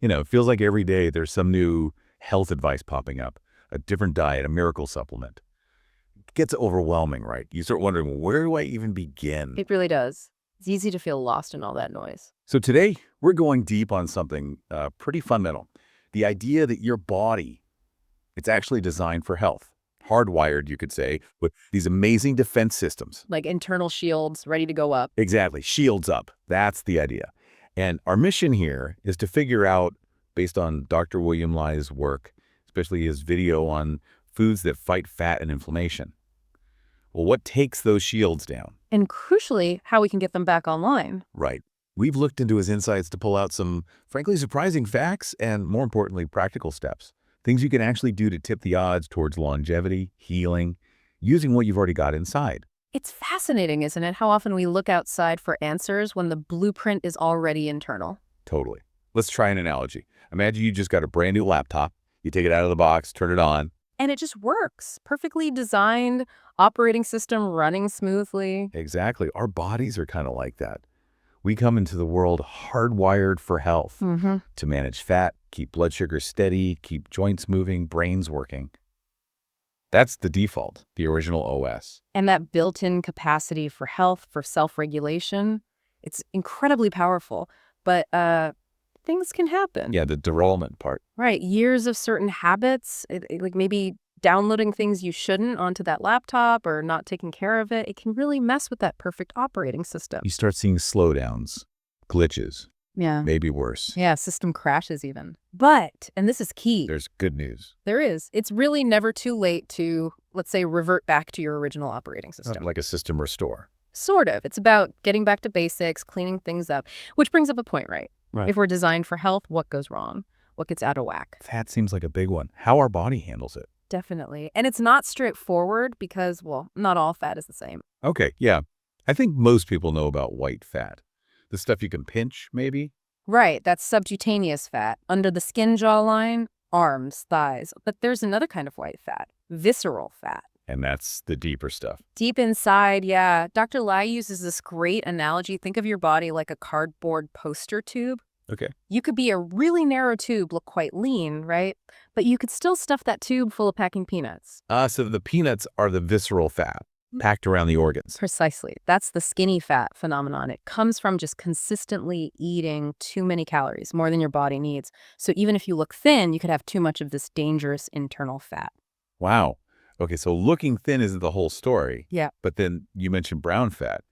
It feels like every day there's some new health advice popping up, a different diet, a miracle supplement. It gets overwhelming, right? You start wondering, where do I even begin? It really does. It's easy to feel lost in all that noise. So today, we're going deep on something pretty fundamental. The idea that your body, it's actually designed for health. Hardwired, you could say, with these amazing defense systems. Like internal shields ready to go up. Exactly. Shields up. That's the idea. And our mission here is to figure out, based on Dr. William Lai's work, especially his video on foods that fight fat and inflammation. Well, what takes those shields down? And crucially, how we can get them back online. Right. We've looked into his insights to pull out some, frankly, surprising facts and, more importantly, practical steps. Things you can actually do to tip the odds towards longevity, healing, using what you've already got inside. It's fascinating, isn't it, how often we look outside for answers when the blueprint is already internal. Totally. Let's try an analogy. Imagine you just got a brand new laptop. You take it out of the box, turn it on. And it just works. Perfectly designed, operating system running smoothly. Exactly. Our bodies are kind of like that. We come into the world hardwired for health, to manage fat, keep blood sugar steady, keep joints moving, brains working. That's the default, the original OS. And that built-in capacity for health, for self-regulation, it's incredibly powerful. But things can happen. Yeah, the derailment part. Right. Years of certain habits, like maybe downloading things you shouldn't onto that laptop or not taking care of it, it can really mess with that perfect operating system. You start seeing slowdowns, glitches, Yeah. maybe worse. Yeah, system crashes even. But, and this is key. There's good news. There is. It's really never too late to, let's say, revert back to your original operating system. Like a system restore. Sort of. It's about getting back to basics, cleaning things up, which brings up a point, right? Right. If we're designed for health, what goes wrong? What gets out of whack? That seems like a big one. How our body handles it. Definitely. And it's not straightforward because, well, not all fat is the same. Okay, yeah. I think most people know about white fat. The stuff you can pinch, maybe? Right. That's subcutaneous fat. Under the skin jawline, arms, thighs. But there's another kind of white fat, visceral fat. And that's the deeper stuff. Deep inside, yeah. Dr. Lai uses this great analogy. Think of your body like a cardboard poster tube. Okay. You could be a really narrow tube, look quite lean, right? But you could still stuff that tube full of packing peanuts. So the peanuts are the visceral fat packed around the organs. Precisely. That's the skinny fat phenomenon. It comes from just consistently eating too many calories, more than your body needs. So even if you look thin, you could have too much of this dangerous internal fat. Wow. Okay, so looking thin isn't the whole story. Yeah. But then you mentioned brown fat.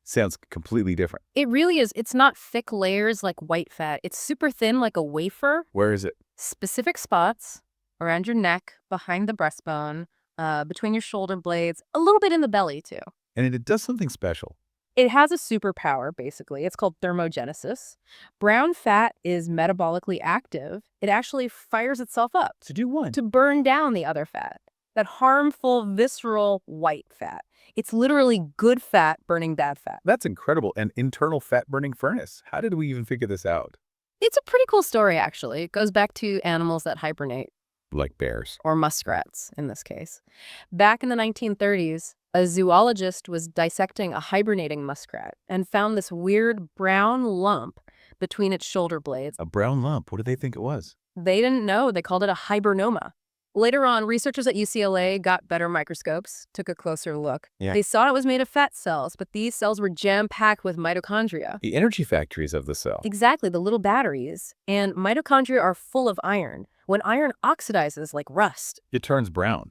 Sounds completely different. It really is. It's not thick layers like white fat. It's super thin like a wafer. Where is it? Specific spots around your neck, behind the breastbone, between your shoulder blades, a little bit in the belly too. And it does something special. It has a superpower, basically. It's called thermogenesis. Brown fat is metabolically active. It actually fires itself up To do what? to burn down the other fat, that harmful, visceral white fat. It's literally good fat burning bad fat. That's incredible. An internal fat-burning furnace. How did we even figure this out? It's a pretty cool story, actually. It goes back to animals that hibernate, Like bears. or muskrats in this case. Back in the 1930s, a zoologist was dissecting a hibernating muskrat and found this weird brown lump between its shoulder blades. A brown lump. What did they think it was? They didn't know. They called it a hibernoma. Later on, researchers at UCLA got better microscopes, took a closer look. Yeah. They saw it was made of fat cells, but these cells were jam-packed with mitochondria. The energy factories of the cell. Exactly, the little batteries. And mitochondria are full of iron. When iron oxidizes like rust, It turns brown.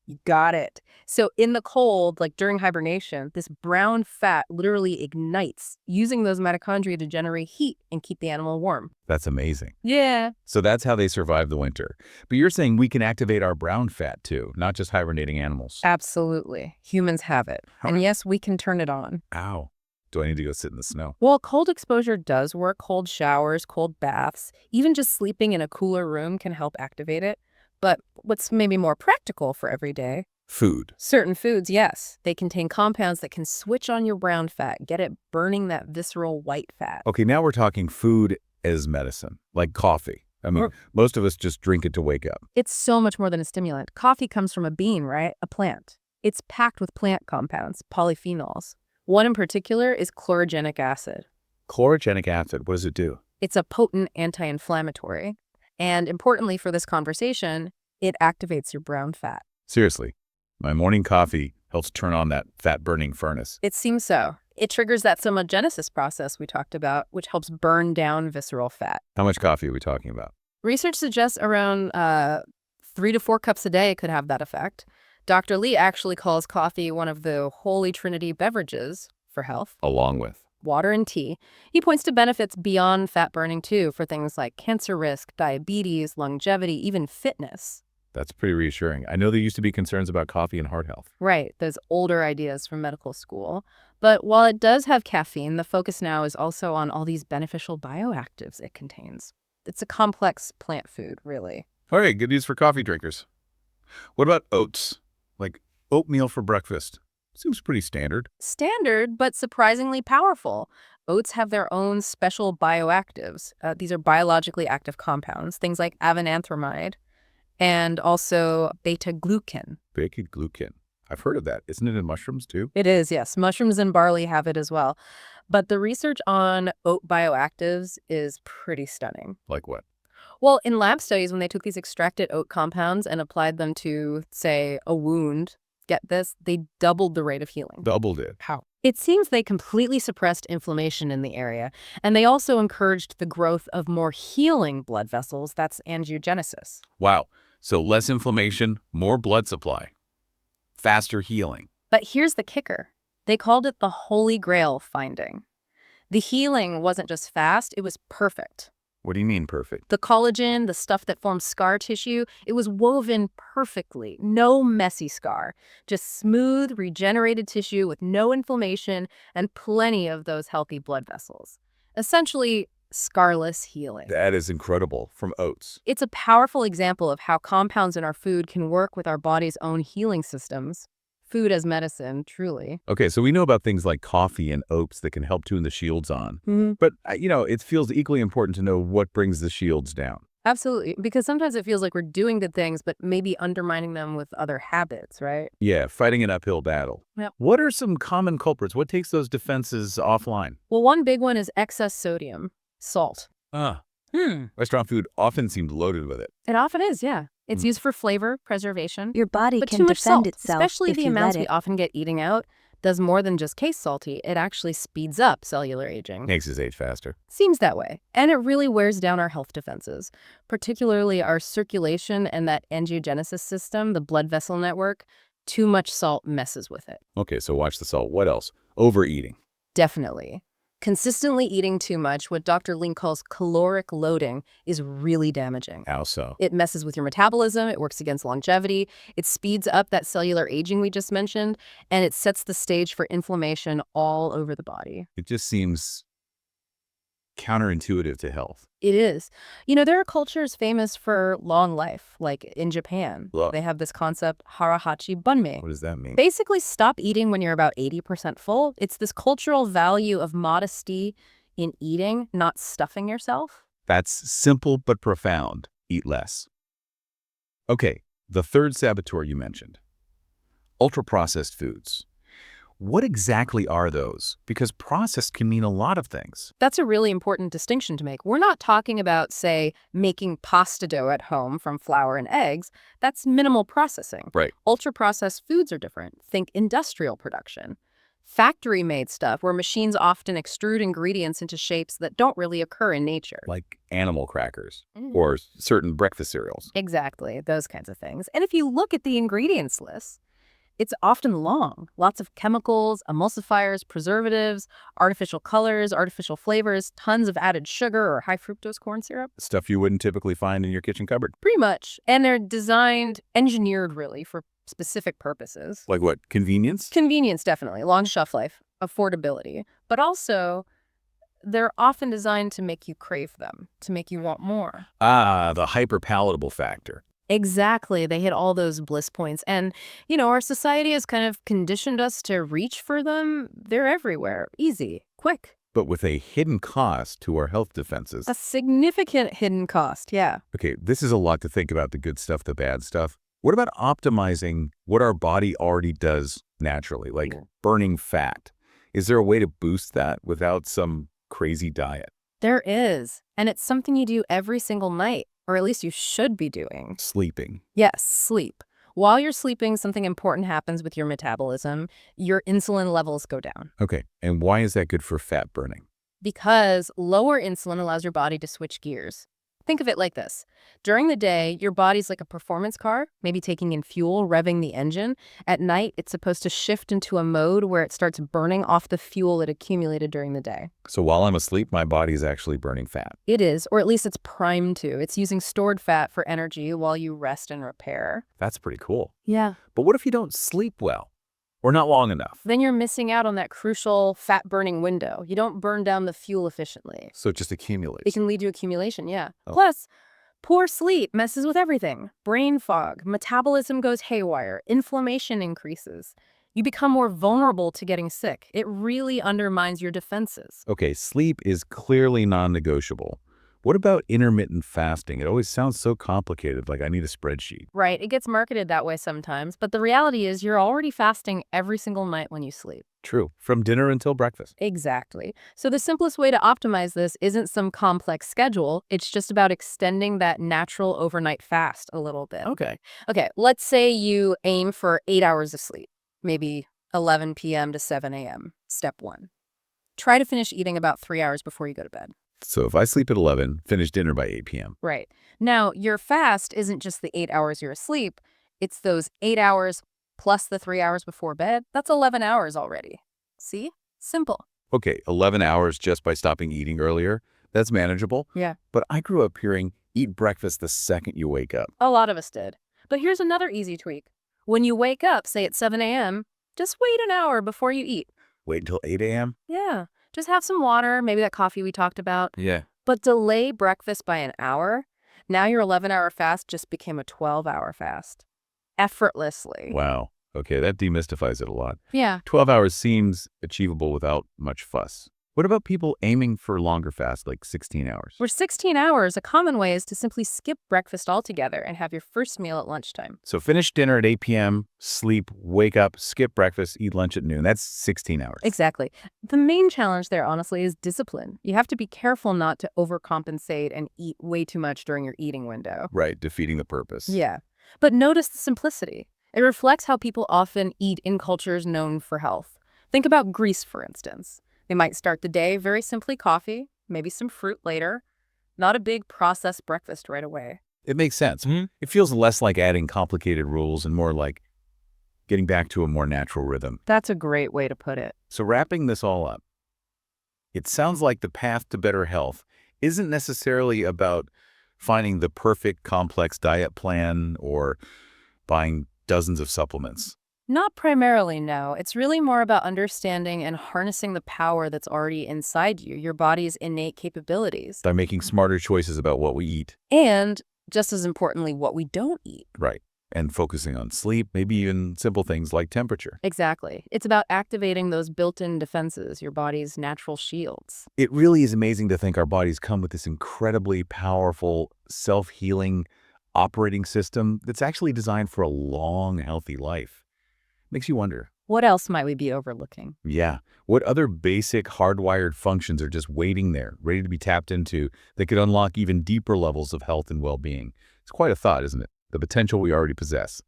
you got it. So in the cold, like during hibernation, this brown fat literally ignites, using those mitochondria to generate heat and keep the animal warm. That's amazing. Yeah. So that's how they survive the winter. But you're saying we can activate our brown fat too, not just hibernating animals. Absolutely. Humans have it. And yes, we can turn it on. Ow. Do I need to go sit in the snow? Well, cold exposure does work. Cold showers, cold baths, even just sleeping in a cooler room can help activate it. But what's maybe more practical for every day? Food. Certain foods, yes. They contain compounds that can switch on your brown fat, get it burning that visceral white fat. Okay, now we're talking food as medicine, like coffee. I mean, most of us just drink it to wake up. It's so much more than a stimulant. Coffee comes from a bean, right? A plant. It's packed with plant compounds, polyphenols. One in particular is chlorogenic acid. Chlorogenic acid, what does it do? It's a potent anti-inflammatory. And importantly for this conversation, it activates your brown fat. Seriously, my morning coffee helps turn on that fat-burning furnace. It seems so. It triggers that thermogenesis process we talked about, which helps burn down visceral fat. How much coffee are we talking about? Research suggests around 3 to 4 cups a day could have that effect. Dr. Lee actually calls coffee one of the holy trinity beverages for health. Along with. Water and tea. He points to benefits beyond fat burning too for things like cancer risk, diabetes, longevity, even fitness. That's pretty reassuring. I know there used to be concerns about coffee and heart health. Right, those older ideas from medical school. But while it does have caffeine, the focus now is also on all these beneficial bioactives it contains. It's a complex plant food, really. All right, good news for coffee drinkers. What about oats? Like oatmeal for breakfast. Seems pretty standard. Standard, but surprisingly powerful. Oats have their own special bioactives. These are biologically active compounds, things like avenanthramide and also beta-glucan. Beta-glucan. I've heard of that. Isn't it in mushrooms too? It is, yes. Mushrooms and barley have it as well. But the research on oat bioactives is pretty stunning. Like what? Well, in lab studies, when they took these extracted oat compounds and applied them to, say, a wound, get this, they doubled the rate of healing. Doubled it. How? It seems they completely suppressed inflammation in the area, and they also encouraged the growth of more healing blood vessels. That's angiogenesis. Wow. So less inflammation, more blood supply. Faster healing. But here's the kicker. They called it the Holy Grail finding. The healing wasn't just fast, it was perfect. What do you mean perfect? The collagen, the stuff that forms scar tissue, it was woven perfectly. No messy scar. Just smooth, regenerated tissue with no inflammation and plenty of those healthy blood vessels. Essentially, scarless healing. That is incredible from oats. It's a powerful example of how compounds in our food can work with our body's own healing systems. Food as medicine, truly. Okay, so we know about things like coffee and oats that can help tune the shields on. But, it feels equally important to know what brings the shields down. Absolutely, because sometimes it feels like we're doing good things, but maybe undermining them with other habits, right? Yeah, fighting an uphill battle. Yep. What are some common culprits? What takes those defenses offline? Well, one big one is excess sodium, salt. Restaurant food often seems loaded with it. It often is, yeah. It's used for flavor, preservation. Your body But can too much defend salt, itself especially if the you amounts let we it. often get eating out, does more than just case salty. It actually speeds up cellular aging. Makes us age faster. Seems that way. And it really wears down our health defenses, particularly our circulation and that angiogenesis system, the blood vessel network. Too much salt messes with it. Okay, so watch the salt. What else? Overeating. Definitely. Consistently eating too much, what Dr. Ling calls caloric loading, is really damaging. How so? It messes with your metabolism, it works against longevity, it speeds up that cellular aging we just mentioned, and it sets the stage for inflammation all over the body. It just seems counterintuitive to health. It is. There are cultures famous for long life, like in Japan. Look. They have this concept, Harahachi Bu. What does that mean? Basically, stop eating when you're about 80% full. It's this cultural value of modesty in eating, not stuffing yourself. That's simple but profound. Eat less. Okay, the third saboteur you mentioned. Ultra-processed foods. What exactly are those? Because processed can mean a lot of things. That's a really important distinction to make. We're not talking about, say, making pasta dough at home from flour and eggs. That's minimal processing. Right. Ultra-processed foods are different. Think industrial production. Factory-made stuff, where machines often extrude ingredients into shapes that don't really occur in nature. Like animal crackers or certain breakfast cereals. Exactly, those kinds of things. And if you look at the ingredients list, it's often long. Lots of chemicals, emulsifiers, preservatives, artificial colors, artificial flavors, tons of added sugar or high fructose corn syrup. Stuff you wouldn't typically find in your kitchen cupboard. Pretty much. And they're engineered really for specific purposes. Like what? Convenience? Convenience, definitely. Long shelf life, affordability. But also, they're often designed to make you crave them, to make you want more. The hyper-palatable factor. Exactly. They hit all those bliss points. And, our society has kind of conditioned us to reach for them. They're everywhere. Easy. Quick. But with a hidden cost to our health defenses. A significant hidden cost, yeah. Okay, this is a lot to think about, the good stuff, the bad stuff. What about optimizing what our body already does naturally, like burning fat? Is there a way to boost that without some crazy diet? There is, and it's something you do every single night, or at least you should be doing. Sleeping. Yes, sleep. While you're sleeping, something important happens with your metabolism. Your insulin levels go down. Okay, and why is that good for fat burning? Because lower insulin allows your body to switch gears. Think of it like this. During the day, your body's like a performance car, maybe taking in fuel, revving the engine. At night, it's supposed to shift into a mode where it starts burning off the fuel it accumulated during the day. So while I'm asleep, my body's actually burning fat. It is, or at least it's primed to. It's using stored fat for energy while you rest and repair. That's pretty cool. Yeah. But what if you don't sleep well? Or not long enough? Then you're missing out on that crucial fat-burning window. You don't burn down the fuel efficiently. So it just accumulates. It can lead to accumulation, yeah. Oh. Plus, poor sleep messes with everything. Brain fog, metabolism goes haywire, inflammation increases. You become more vulnerable to getting sick. It really undermines your defenses. Okay, sleep is clearly non-negotiable. What about intermittent fasting? It always sounds so complicated, like I need a spreadsheet. Right, it gets marketed that way sometimes, but the reality is you're already fasting every single night when you sleep. True. From dinner until breakfast. Exactly. So the simplest way to optimize this isn't some complex schedule. It's just about extending that natural overnight fast a little bit. Okay. Okay, let's say you aim for 8 hours of sleep, maybe 11 p.m. to 7 a.m. Step 1. Try to finish eating about 3 hours before you go to bed. So if I sleep at 11, finish dinner by 8 p.m. Right. Now, your fast isn't just the 8 hours you're asleep. It's those 8 hours plus the 3 hours before bed. That's 11 hours already. See? Simple. Okay, 11 hours just by stopping eating earlier. That's manageable. Yeah. But I grew up hearing eat breakfast the second you wake up. A lot of us did. But here's another easy tweak. When you wake up, say at 7 a.m., just wait an hour before you eat. Wait until 8 a.m.? Yeah. Just have some water, maybe that coffee we talked about. Yeah. But delay breakfast by an hour. Now your 11-hour fast just became a 12-hour fast. Effortlessly. Wow. Okay, that demystifies it a lot. Yeah. 12 hours seems achievable without much fuss. What about people aiming for longer fasts, like 16 hours? For 16 hours, a common way is to simply skip breakfast altogether and have your first meal at lunchtime. So finish dinner at 8 p.m., sleep, wake up, skip breakfast, eat lunch at noon. That's 16 hours. Exactly. The main challenge there, honestly, is discipline. You have to be careful not to overcompensate and eat way too much during your eating window. Right, defeating the purpose. Yeah. But notice the simplicity. It reflects how people often eat in cultures known for health. Think about Greece, for instance. They might start the day very simply coffee, maybe some fruit later, not a big processed breakfast right away. It makes sense. It feels less like adding complicated rules and more like getting back to a more natural rhythm. That's a great way to put it. So wrapping this all up, it sounds like the path to better health isn't necessarily about finding the perfect complex diet plan or buying dozens of supplements. Not primarily, no. It's really more about understanding and harnessing the power that's already inside you, your body's innate capabilities. By making smarter choices about what we eat. And, just as importantly, what we don't eat. Right. And focusing on sleep, maybe even simple things like temperature. Exactly. It's about activating those built-in defenses, your body's natural shields. It really is amazing to think our bodies come with this incredibly powerful, self-healing operating system that's actually designed for a long, healthy life. Makes you wonder. What else might we be overlooking? Yeah. What other basic hardwired functions are just waiting there, ready to be tapped into, that could unlock even deeper levels of health and well-being? It's quite a thought, isn't it? The potential we already possess.